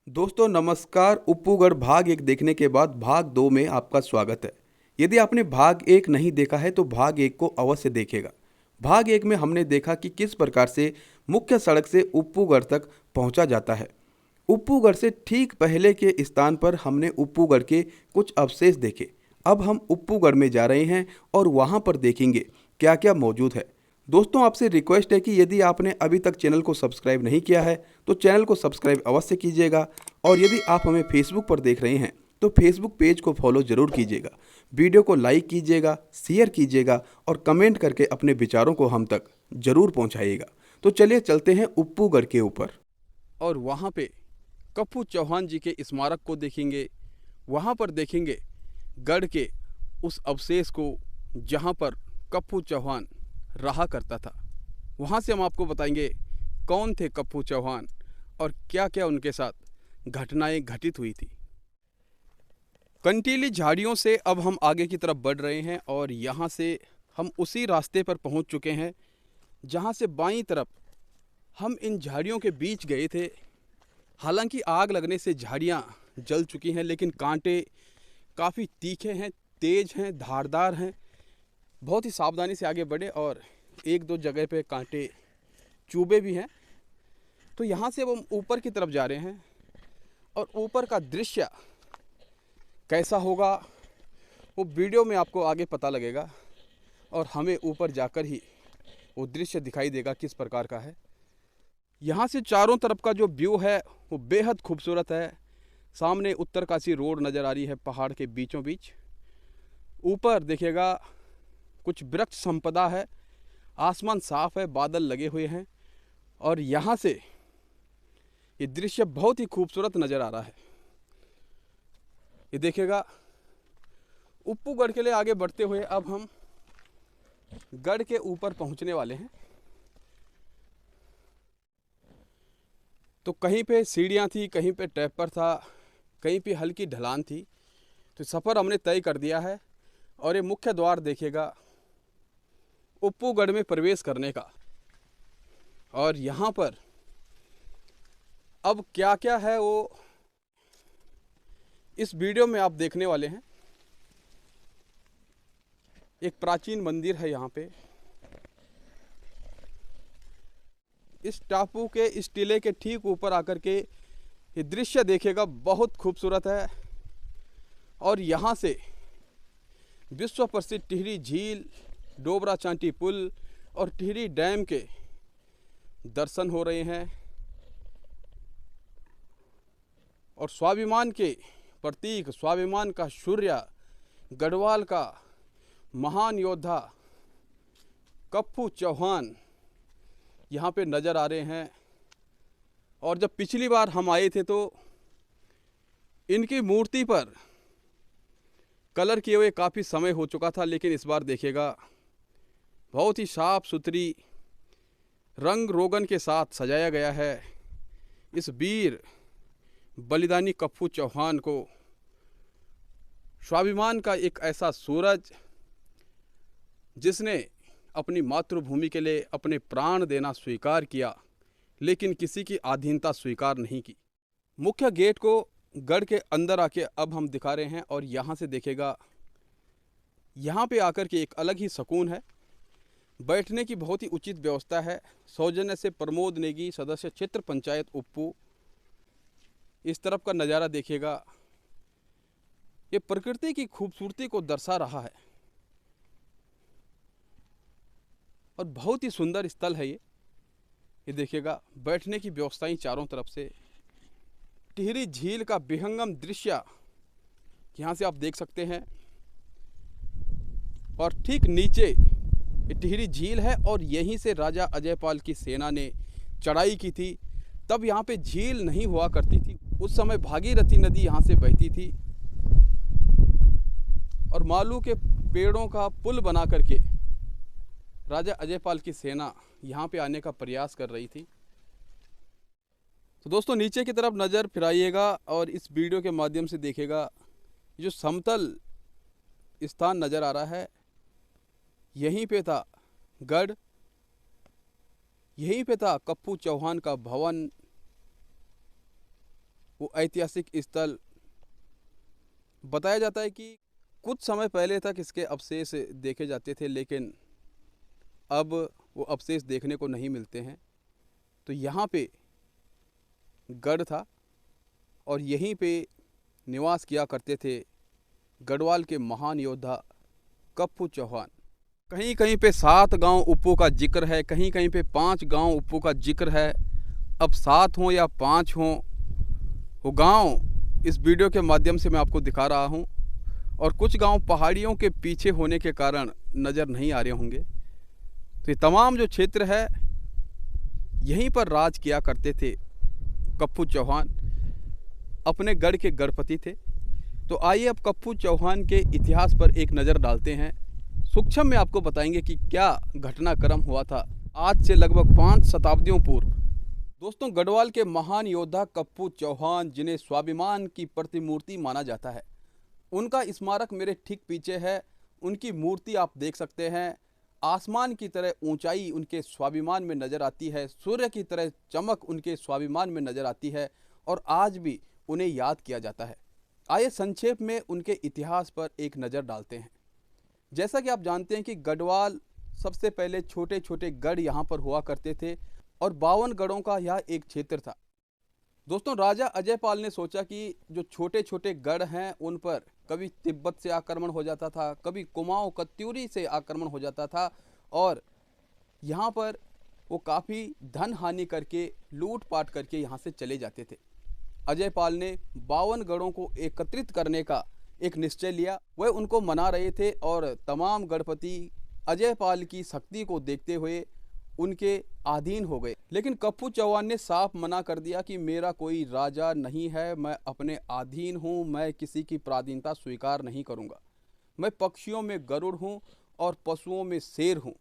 दोस्तों नमस्कार। उप्पूगढ़ भाग एक देखने के बाद भाग दो में आपका स्वागत है। यदि आपने भाग एक नहीं देखा है तो भाग एक को अवश्य देखेगा। भाग एक में हमने देखा कि किस प्रकार से मुख्य सड़क से उप्पूगढ़ तक पहुंचा जाता है। उप्पूगढ़ से ठीक पहले के स्थान पर हमने उप्पूगढ़ के कुछ अवशेष देखे। अब हम उप्पूगढ़ में जा रहे हैं और वहां पर देखेंगे क्या क्या मौजूद है। दोस्तों आपसे रिक्वेस्ट है कि यदि आपने अभी तक चैनल को सब्सक्राइब नहीं किया है तो चैनल को सब्सक्राइब अवश्य कीजिएगा। और यदि आप हमें फेसबुक पर देख रहे हैं तो फेसबुक पेज को फॉलो ज़रूर कीजिएगा। वीडियो को लाइक कीजिएगा, शेयर कीजिएगा और कमेंट करके अपने विचारों को हम तक ज़रूर पहुंचाइएगा। तो चलिए चलते हैं उप्पूगढ़ के ऊपर और वहाँ पे कप्पू चौहान जी के स्मारक को देखेंगे। वहाँ पर देखेंगे गढ़ के उस अवशेष को जहाँ पर कप्पू चौहान रहा करता था। वहाँ से हम आपको बताएंगे कौन थे कप्पू चौहान और क्या क्या उनके साथ घटनाएं घटित हुई थी। कंटीली झाड़ियों से अब हम आगे की तरफ बढ़ रहे हैं और यहाँ से हम उसी रास्ते पर पहुँच चुके हैं जहाँ से बाईं तरफ हम इन झाड़ियों के बीच गए थे। हालांकि आग लगने से झाड़ियाँ जल चुकी हैं, लेकिन कांटे काफ़ी तीखे हैं, तेज हैं, धारदार हैं। बहुत ही सावधानी से आगे बढ़े और एक दो जगह पे कांटे चुभे भी हैं। तो यहाँ से अब हम ऊपर की तरफ जा रहे हैं और ऊपर का दृश्य कैसा होगा वो वीडियो में आपको आगे पता लगेगा और हमें ऊपर जाकर ही वो दृश्य दिखाई देगा किस प्रकार का है। यहाँ से चारों तरफ का जो व्यू है वो बेहद खूबसूरत है। सामने उत्तरकाशी रोड नज़र आ रही है पहाड़ के बीचों बीच। ऊपर देखिएगा कुछ वृक्ष संपदा है, आसमान साफ है, बादल लगे हुए हैं और यहाँ से ये दृश्य बहुत ही खूबसूरत नज़र आ रहा है। ये देखिएगा उप्पूगढ़ के लिए आगे बढ़ते हुए अब हम गढ़ के ऊपर पहुँचने वाले हैं। तो कहीं पे सीढ़ियाँ थी, कहीं पे टैपर था, कहीं पे हल्की ढलान थी। तो सफ़र हमने तय कर दिया है और ये मुख्य द्वार देखिएगा उप्पूगढ़ में प्रवेश करने का। और यहाँ पर अब क्या क्या है वो इस वीडियो में आप देखने वाले हैं। एक प्राचीन मंदिर है यहाँ पे। इस टापू के इस टीले के ठीक ऊपर आकर के ये दृश्य देखिएगा, बहुत खूबसूरत है। और यहाँ से विश्व प्रसिद्ध टिहरी झील, डोबरा चांटी पुल और टिहरी डैम के दर्शन हो रहे हैं। और स्वाभिमान के प्रतीक, स्वाभिमान का शूर्य, गढ़वाल का महान योद्धा कप्पू चौहान यहाँ पे नज़र आ रहे हैं। और जब पिछली बार हम आए थे तो इनकी मूर्ति पर कलर किए हुए काफ़ी समय हो चुका था, लेकिन इस बार देखिएगा बहुत ही साफ सुथरी रंग रोगन के साथ सजाया गया है। इस वीर बलिदानी कप्पू चौहान को स्वाभिमान का एक ऐसा सूरज जिसने अपनी मातृभूमि के लिए अपने प्राण देना स्वीकार किया, लेकिन किसी की अधीनता स्वीकार नहीं की। मुख्य गेट को गढ़ के अंदर आके अब हम दिखा रहे हैं और यहाँ से देखेगा, यहाँ पे आकर के एक अलग ही सुकून है। बैठने की बहुत ही उचित व्यवस्था है। सौजन्य से प्रमोद नेगी, सदस्य क्षेत्र पंचायत उप्पू। इस तरफ का नज़ारा देखिएगा, ये प्रकृति की खूबसूरती को दर्शा रहा है और बहुत ही सुंदर स्थल है ये देखिएगा। बैठने की व्यवस्थाएं चारों तरफ से। टिहरी झील का विहंगम दृश्य यहाँ से आप देख सकते हैं। और ठीक नीचे ये टिहरी झील है और यहीं से राजा अजयपाल की सेना ने चढ़ाई की थी। तब यहाँ पे झील नहीं हुआ करती थी, उस समय भागीरथी नदी यहाँ से बहती थी और मालू के पेड़ों का पुल बना करके राजा अजयपाल की सेना यहाँ पे आने का प्रयास कर रही थी। तो दोस्तों नीचे की तरफ नज़र फिराइएगा और इस वीडियो के माध्यम से देखिएगा जो समतल स्थान नज़र आ रहा है, यहीं पे था गढ़, यहीं पे था कप्पू चौहान का भवन। वो ऐतिहासिक स्थल बताया जाता है कि कुछ समय पहले तक इसके अवशेष देखे जाते थे, लेकिन अब वो अवशेष देखने को नहीं मिलते हैं। तो यहाँ पे गढ़ था और यहीं पे निवास किया करते थे गढ़वाल के महान योद्धा कप्पू चौहान। कहीं कहीं पे 7 गांव उप्पू का जिक्र है, कहीं कहीं पे 5 गांव उप्पू का जिक्र है। अब 7 हों या 5 हों, वो गांव इस वीडियो के माध्यम से मैं आपको दिखा रहा हूं, और कुछ गांव पहाड़ियों के पीछे होने के कारण नज़र नहीं आ रहे होंगे। तो ये तमाम जो क्षेत्र है, यहीं पर राज किया करते थे कप्पू चौहान, अपने गढ़ के गढ़पति थे। तो आइए अब कप्पू चौहान के इतिहास पर एक नज़र डालते हैं। सूक्ष्म में आपको बताएंगे कि क्या घटनाक्रम हुआ था आज से लगभग 5 शताब्दियों पूर्व। दोस्तों, गढ़वाल के महान योद्धा कप्पू चौहान, जिन्हें स्वाभिमान की प्रतिमूर्ति माना जाता है, उनका स्मारक मेरे ठीक पीछे है। उनकी मूर्ति आप देख सकते हैं। आसमान की तरह ऊंचाई उनके स्वाभिमान में नज़र आती है, सूर्य की तरह चमक उनके स्वाभिमान में नज़र आती है, और आज भी उन्हें याद किया जाता है। आइए संक्षेप में उनके इतिहास पर एक नज़र डालते हैं। जैसा कि आप जानते हैं कि गढ़वाल सबसे पहले छोटे छोटे गढ़ यहाँ पर हुआ करते थे, और 52 गढ़ों का यह एक क्षेत्र था। दोस्तों, राजा अजयपाल ने सोचा कि जो छोटे छोटे गढ़ हैं उन पर कभी तिब्बत से आक्रमण हो जाता था, कभी कुमाऊं कत्यूरी से आक्रमण हो जाता था, और यहाँ पर वो काफ़ी धन हानि करके, लूट पाट करके यहाँ से चले जाते थे। अजयपाल ने 52 गढ़ों को एकत्रित करने का एक निश्चय लिया। वह उनको मना रहे थे, और तमाम गढ़पति अजयपाल की शक्ति को देखते हुए उनके अधीन हो गए। लेकिन कप्पू चौहान ने साफ मना कर दिया कि मेरा कोई राजा नहीं है, मैं अपने अधीन हूँ, मैं किसी की पराधीनता स्वीकार नहीं करूँगा। मैं पक्षियों में गरुड़ हूँ और पशुओं में शेर हूँ।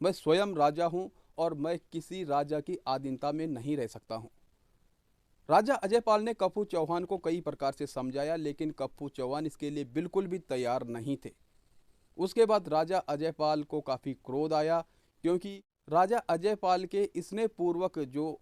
मैं स्वयं राजा हूँ और मैं किसी राजा की अधीनता में नहीं रह सकता हूँ। राजा अजयपाल ने कप्पू चौहान को कई प्रकार से समझाया, लेकिन कप्पू चौहान इसके लिए बिल्कुल भी तैयार नहीं थे। उसके बाद राजा अजयपाल को काफ़ी क्रोध आया, क्योंकि राजा अजयपाल के स्नेहपूर्वक जो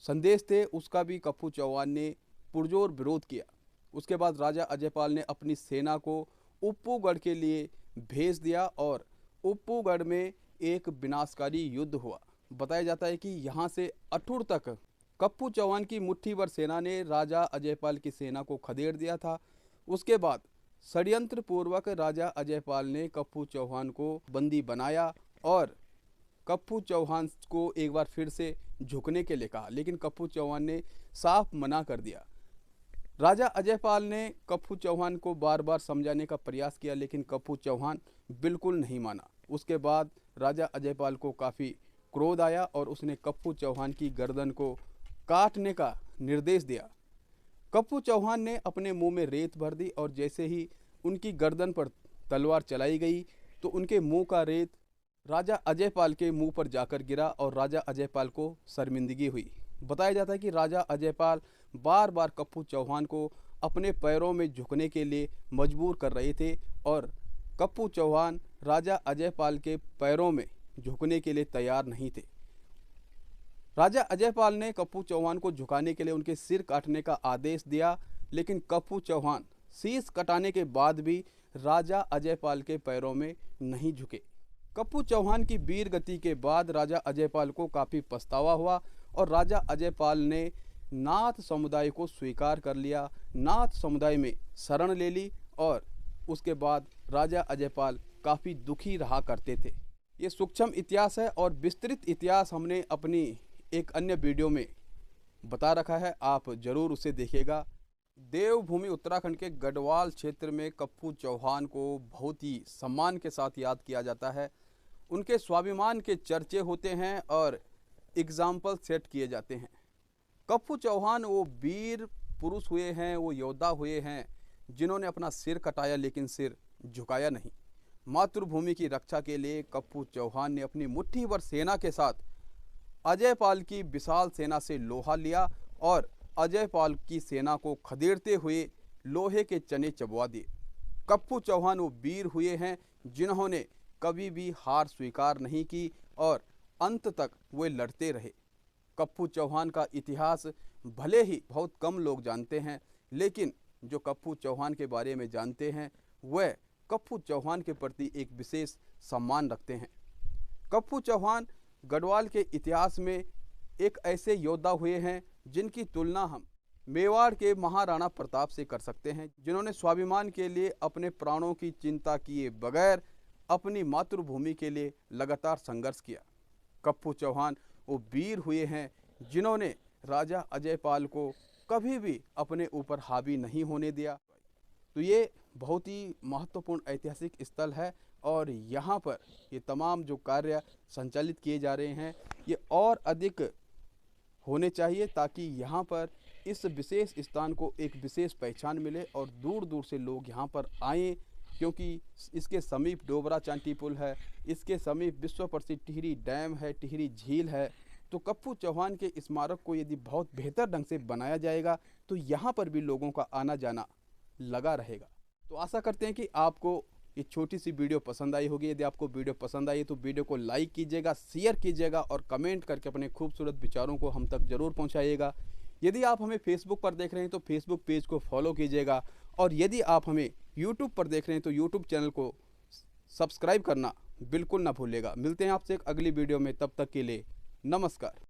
संदेश थे उसका भी कप्पू चौहान ने पुरजोर विरोध किया। उसके बाद राजा अजयपाल ने अपनी सेना को उप्पूगढ़ के लिए भेज दिया, और उप्पूगढ़ में एक विनाशकारी युद्ध हुआ। बताया जाता है कि यहाँ से अठुर तक कप्पू चौहान की मुट्ठी भर सेना ने राजा अजयपाल की सेना को खदेड़ दिया था। उसके बाद षड्यंत्र पूर्वक राजा अजयपाल ने कप्पू चौहान को बंदी बनाया और कप्पू चौहान को एक बार फिर से झुकने के लिए कहा, लेकिन कप्पू चौहान ने साफ मना कर दिया। राजा अजयपाल ने कप्पू चौहान को बार बार समझाने का प्रयास किया, लेकिन कप्पू चौहान बिल्कुल नहीं माना। उसके बाद राजा अजयपाल को काफ़ी क्रोध आया और उसने कप्पू चौहान की गर्दन को काटने का निर्देश दिया। कप्पू चौहान ने अपने मुंह में रेत भर दी, और जैसे ही उनकी गर्दन पर तलवार चलाई गई तो उनके मुंह का रेत राजा अजयपाल के मुंह पर जाकर गिरा, और राजा अजयपाल को शर्मिंदगी हुई। बताया जाता है कि राजा अजयपाल बार बार कप्पू चौहान को अपने पैरों में झुकने के लिए मजबूर कर रहे थे, और कप्पू चौहान राजा अजयपाल के पैरों में झुकने के लिए तैयार नहीं थे। राजा अजयपाल ने कप्पू चौहान को झुकाने के लिए उनके सिर काटने का आदेश दिया, लेकिन कप्पू चौहान शीश कटाने के बाद भी राजा अजयपाल के पैरों में नहीं झुके। कप्पू चौहान की वीर गति के बाद राजा अजयपाल को काफ़ी पछतावा हुआ, और राजा अजयपाल ने नाथ समुदाय को स्वीकार कर लिया, नाथ समुदाय में शरण ले ली, और उसके बाद राजा अजयपाल काफ़ी दुखी रहा करते थे। ये सूक्ष्म इतिहास है, और विस्तृत इतिहास हमने अपनी एक अन्य वीडियो में बता रखा है, आप ज़रूर उसे देखिएगा। देवभूमि उत्तराखंड के गढ़वाल क्षेत्र में कप्पू चौहान को बहुत ही सम्मान के साथ याद किया जाता है। उनके स्वाभिमान के चर्चे होते हैं और एग्जाम्पल सेट किए जाते हैं। कप्पू चौहान वो वीर पुरुष हुए हैं, वो योद्धा हुए हैं जिन्होंने अपना सिर कटाया लेकिन सिर झुकाया नहीं। मातृभूमि की रक्षा के लिए कप्पू चौहान ने अपनी मुट्ठी भर सेना के साथ अजयपाल की विशाल सेना से लोहा लिया, और अजयपाल की सेना को खदेड़ते हुए लोहे के चने चबवा दिए। कप्पू चौहान वो वीर हुए हैं जिन्होंने कभी भी हार स्वीकार नहीं की, और अंत तक वे लड़ते रहे। कप्पू चौहान का इतिहास भले ही बहुत कम लोग जानते हैं, लेकिन जो कप्पू चौहान के बारे में जानते हैं वह कप्पू चौहान के प्रति एक विशेष सम्मान रखते हैं। कप्पू चौहान गढ़वाल के इतिहास में एक ऐसे योद्धा हुए हैं जिनकी तुलना हम मेवाड़ के महाराणा प्रताप से कर सकते हैं, जिन्होंने स्वाभिमान के लिए अपने प्राणों की चिंता किए बगैर अपनी मातृभूमि के लिए लगातार संघर्ष किया। कप्पू चौहान वो वीर हुए हैं जिन्होंने राजा अजयपाल को कभी भी अपने ऊपर हावी नहीं होने दिया। तो ये बहुत ही महत्वपूर्ण ऐतिहासिक स्थल है और यहाँ पर ये तमाम जो कार्य संचालित किए जा रहे हैं ये और अधिक होने चाहिए, ताकि यहाँ पर इस विशेष स्थान को एक विशेष पहचान मिले और दूर दूर से लोग यहाँ पर आएँ, क्योंकि इसके समीप डोबरा चांटी पुल है, इसके समीप विश्व प्रसिद्ध टिहरी डैम है, टिहरी झील है। तो कप्पू चौहान के स्मारक को यदि बहुत बेहतर ढंग से बनाया जाएगा तो यहाँ पर भी लोगों का आना जाना लगा रहेगा। तो आशा करते हैं कि आपको ये छोटी सी वीडियो पसंद आई होगी। यदि आपको वीडियो पसंद आई तो वीडियो को लाइक कीजिएगा, शेयर कीजिएगा और कमेंट करके अपने खूबसूरत विचारों को हम तक ज़रूर पहुँचाइएगा। यदि आप हमें फेसबुक पर देख रहे हैं तो फेसबुक पेज को फॉलो कीजिएगा, और यदि आप हमें यूट्यूब पर देख रहे हैं तो यूट्यूब चैनल को सब्सक्राइब करना बिल्कुल ना भूलिएगा। मिलते हैं आपसे एक अगली वीडियो में, तब तक के लिए नमस्कार।